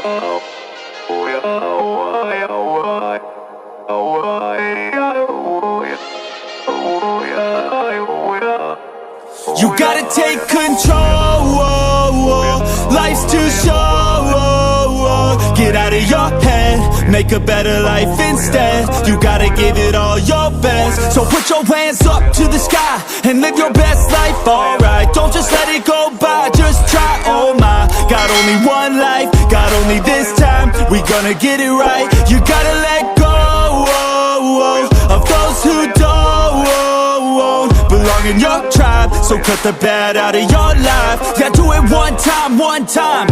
You gotta take control, life's too short. Get out of your head, make a better life instead. You gotta give it all your best. So put your hands up to the sky and live your best life, alright. Don't just let it go by, just try, oh my. Got only one life, got only this time. We gonna get it right. You gotta let go of those who don't belong in your tribe. So cut the bad out of your life. Yeah, do it one time, one time.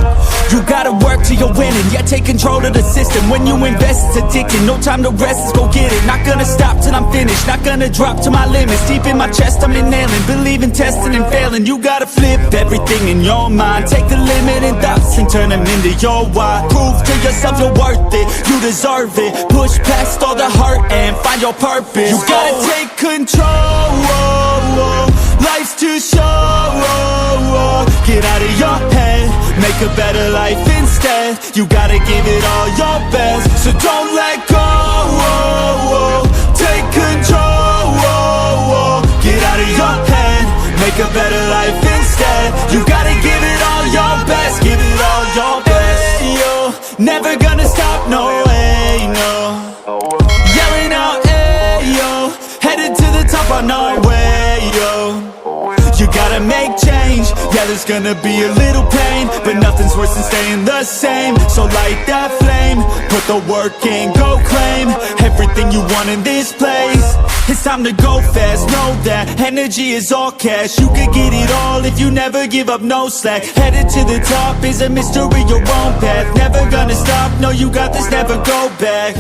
You gotta work till you're winning. Yeah, take control of the system. When you invest, it's addicting. No time to rest, let's go get it. Not gonna stop till I'm finished. Not gonna drop to my limits. Deep in my chest, I'm inhaling. Believe in testing and failing. You gotta flip everything in your mind. Take the limiting thoughts and turn them into your why. Prove to yourself you're worth it. You deserve it. Push past all the hurt and find your purpose. You gotta take control. Life's too short. Get out of your head, make a better life instead. You gotta give it all your best. So don't let go. Take control. Get out of your head, make a better life instead. You gotta give it all your best. Give it all your best. Yo, never gonna stop, no way, no. Yelling out, hey, yo. Headed to the top on our way, yo. You gotta make change, yeah, there's gonna be a little pain, but nothing's worse than staying the same. So light that flame, put the work in, go claim everything you want in this place. It's time to go fast, know that energy is all cash. You could get it all if you never give up, no slack. Headed to the top is a mystery, your own path. Never gonna stop, no, you got this, never go back.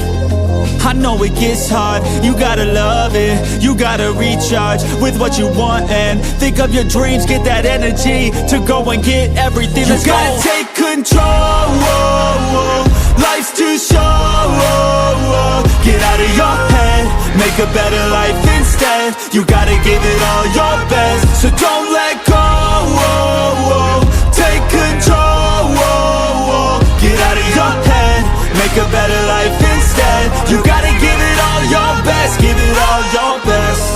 I know it gets hard, you gotta love it. You gotta recharge with what you want and think of your dreams. Get that energy to go and get everything. You gotta take control. Life's too short. Get out of your head, make a better life instead. You gotta give it all your best. So don't let go. Take control. Get out of your head, make a better life instead. You gotta give it all your best. Give it all your best.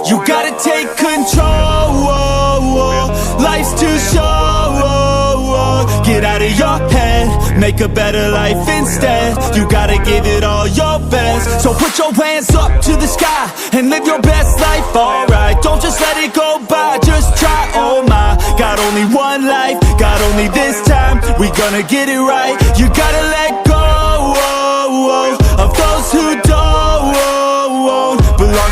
You gotta take control. Life's too short. Get out of your head, make a better life instead. You gotta give it all your best. So put your hands up to the sky and live your best life, alright. Don't just let it go by, just try, oh my. Got only one life, got only this time. We gonna get it right. You gotta let go of those who don't belong in